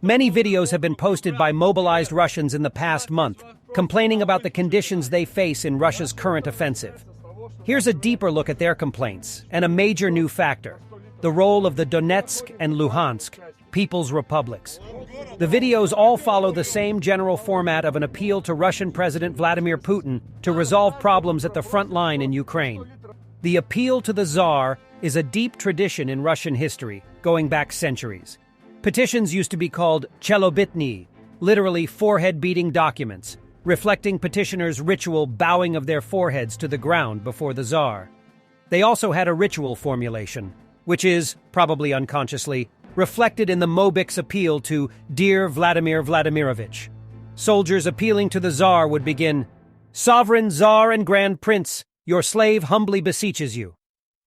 Many videos have been posted by mobilized Russians in the past month, complaining about the conditions they face in Russia's current offensive. Here's a deeper look at their complaints, and a major new factor: the role of the Donetsk and Luhansk People's Republics. The videos all follow the same general format of an appeal to Russian President Vladimir Putin to resolve problems at the front line in Ukraine. The appeal to the Tzar is a deep tradition in Russian history, going back centuries. Petitions used to be called chelobitny, literally forehead-beating documents, reflecting petitioners' ritual bowing of their foreheads to the ground before the Tsar. They also had a ritual formulation, which is, probably unconsciously, reflected in the Mobiks appeal to Dear Vladimir Vladimirovich. Soldiers appealing to the Tsar would begin, "Sovereign Tsar and Grand Prince, your slave humbly beseeches you."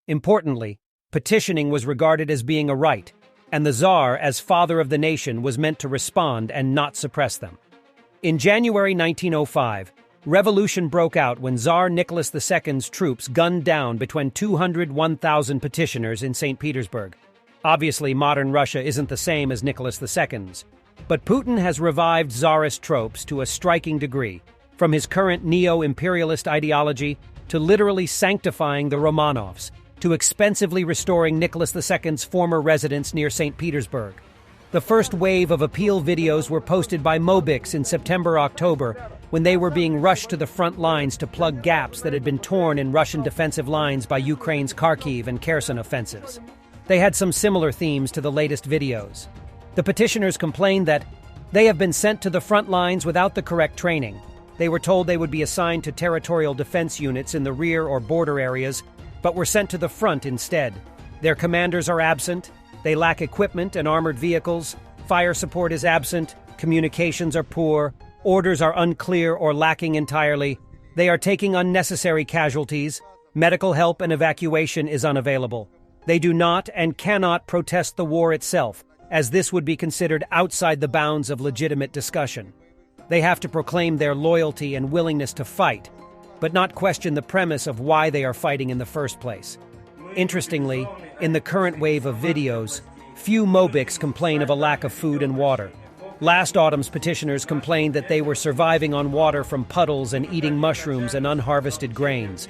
Importantly, petitioning was regarded as being a right, and the Tsar, as father of the nation, was meant to respond and not suppress them. In January 1905, revolution broke out when Tsar Nicholas II's troops gunned down between 200 and 1,000 petitioners in St. Petersburg. Obviously, modern Russia isn't the same as Nicholas II's, but Putin has revived Tsarist tropes to a striking degree, from his current neo-imperialist ideology to literally sanctifying the Romanovs, to expensively restoring Nicholas II's former residence near St. Petersburg. The first wave of appeal videos were posted by Mobiks in September-October, when they were being rushed to the front lines to plug gaps that had been torn in Russian defensive lines by Ukraine's Kharkiv and Kherson offensives. They had some similar themes to the latest videos. The petitioners complained that they have been sent to the front lines without the correct training. They were told they would be assigned to territorial defense units in the rear or border areas, but were sent to the front instead. Their commanders are absent, they lack equipment and armored vehicles, fire support is absent, communications are poor, orders are unclear or lacking entirely, they are taking unnecessary casualties, medical help and evacuation is unavailable. They do not and cannot protest the war itself, as this would be considered outside the bounds of legitimate discussion. They have to proclaim their loyalty and willingness to fight, but not question the premise of why they are fighting in the first place. Interestingly, in the current wave of videos, few Mobiks complain of a lack of food and water. Last autumn's petitioners complained that they were surviving on water from puddles and eating mushrooms and unharvested grains.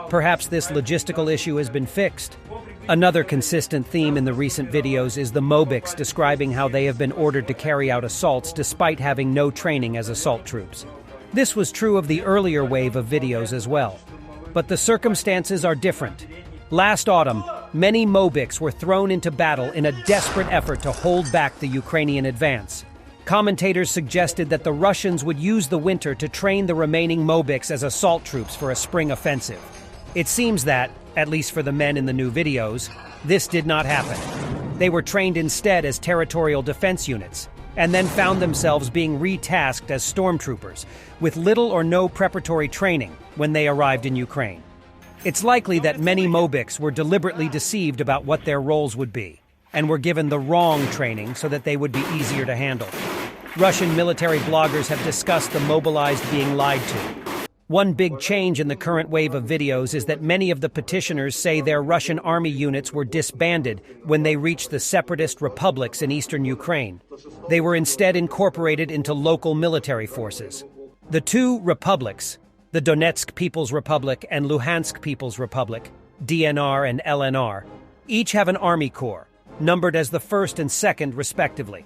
Perhaps this logistical issue has been fixed. Another consistent theme in the recent videos is the Mobiks describing how they have been ordered to carry out assaults despite having no training as assault troops. This was true of the earlier wave of videos as well. But the circumstances are different. Last autumn, many Mobiks were thrown into battle in a desperate effort to hold back the Ukrainian advance. Commentators suggested that the Russians would use the winter to train the remaining Mobiks as assault troops for a spring offensive. It seems that, at least for the men in the new videos, this did not happen. They were trained instead as territorial defense units, and then found themselves being retasked as stormtroopers, with little or no preparatory training when they arrived in Ukraine. It's likely that many Mobiks were deliberately deceived about what their roles would be, and were given the wrong training so that they would be easier to handle. Russian military bloggers have discussed the mobilized being lied to. One big change in the current wave of videos is that many of the petitioners say their Russian army units were disbanded when they reached the separatist republics in eastern Ukraine. They were instead incorporated into local military forces. The two republics, the Donetsk People's Republic and Luhansk People's Republic, DNR and LNR, each have an army corps, numbered as the 1st and 2nd respectively.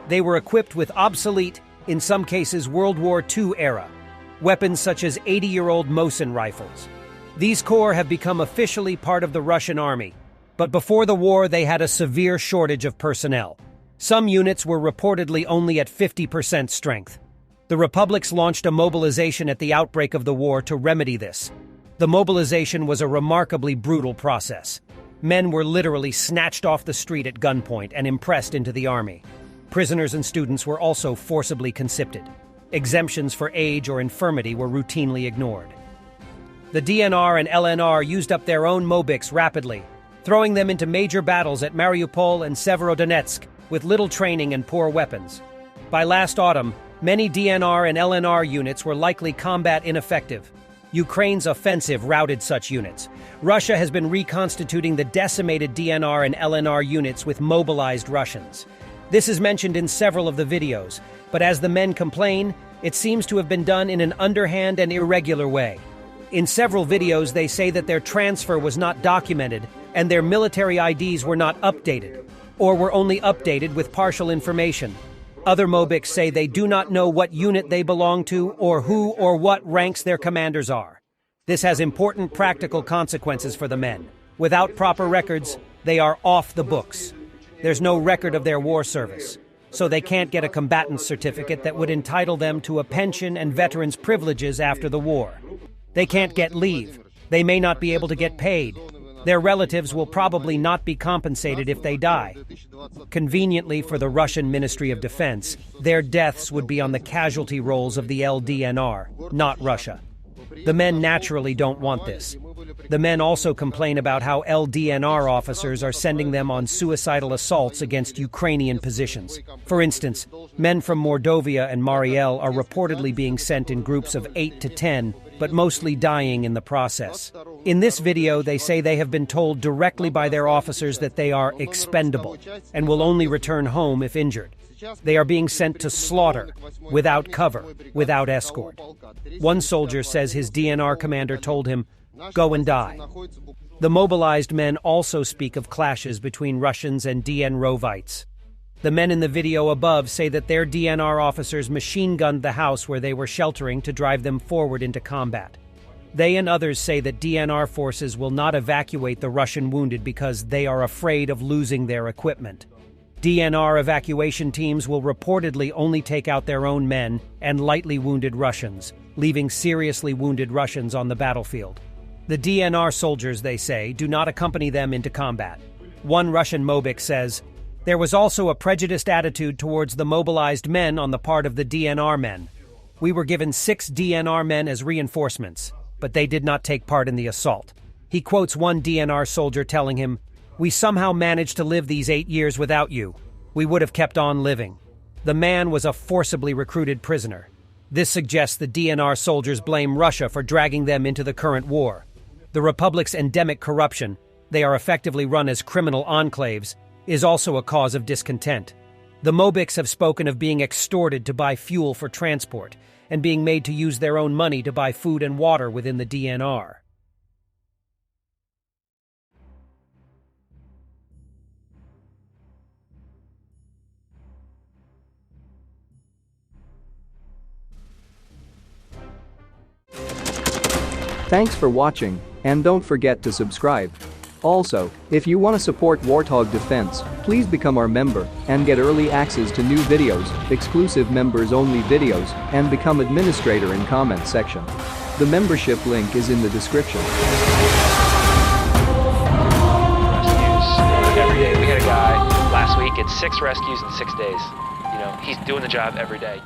They were equipped with obsolete, in some cases World War II era, weapons such as 80-year-old Mosin rifles. These corps have become officially part of the Russian army, but before the war they had a severe shortage of personnel. Some units were reportedly only at 50% strength. The republics launched a mobilization at the outbreak of the war to remedy this. The mobilization was a remarkably brutal process. Men were literally snatched off the street at gunpoint and impressed into the army. Prisoners and students were also forcibly conscripted. Exemptions for age or infirmity were routinely ignored. The DNR and LNR used up their own Mobiks rapidly, throwing them into major battles at Mariupol and Severodonetsk with little training and poor weapons. By last autumn, many DNR and LNR units were likely combat ineffective. Ukraine's offensive routed such units. Russia has been reconstituting the decimated DNR and LNR units with mobilized Russians. This is mentioned in several of the videos, but as the men complain, it seems to have been done in an underhand and irregular way. In several videos, they say that their transfer was not documented and their military IDs were not updated, or were only updated with partial information. Other Mobiks say they do not know what unit they belong to or who or what ranks their commanders are. This has important practical consequences for the men. Without proper records, they are off the books. There's no record of their war service, so they can't get a combatant's certificate that would entitle them to a pension and veterans' privileges after the war. They can't get leave. They may not be able to get paid. Their relatives will probably not be compensated if they die. Conveniently for the Russian Ministry of Defense, their deaths would be on the casualty rolls of the LDNR, not Russia. The men naturally don't want this. The men also complain about how LDNR officers are sending them on suicidal assaults against Ukrainian positions. For instance, men from Mordovia and Mariel are reportedly being sent in groups of 8 to 10, but mostly dying in the process. In this video, they say they have been told directly by their officers that they are expendable and will only return home if injured. They are being sent to slaughter, without cover, without escort. One soldier says his DNR commander told him, "Go and die." The mobilized men also speak of clashes between Russians and DNRovites. The men in the video above say that their DNR officers machine-gunned the house where they were sheltering to drive them forward into combat. They and others say that DNR forces will not evacuate the Russian wounded because they are afraid of losing their equipment. DNR evacuation teams will reportedly only take out their own men and lightly wounded Russians, leaving seriously wounded Russians on the battlefield. The DNR soldiers, they say, do not accompany them into combat. One Russian Mobik says, "There was also a prejudiced attitude towards the mobilized men on the part of the DNR men. We were given 6 DNR men as reinforcements, but they did not take part in the assault." He quotes one DNR soldier telling him, "We somehow managed to live these 8 years without you. We would have kept on living." The man was a forcibly recruited prisoner. This suggests the DNR soldiers blame Russia for dragging them into the current war. The Republic's endemic corruption, they are effectively run as criminal enclaves, is also a cause of discontent. The Mobiks have spoken of being extorted to buy fuel for transport and being made to use their own money to buy food and water within the DNR. Thanks for watching, and don't forget to subscribe. Also, if you want to support Warthog Defense, please become our member and get early access to new videos, exclusive members-only videos, and become administrator in comment section. The membership link is in the description. Rescues every day. We had a guy last week at 6 rescues in 6 days. He's doing the job every day.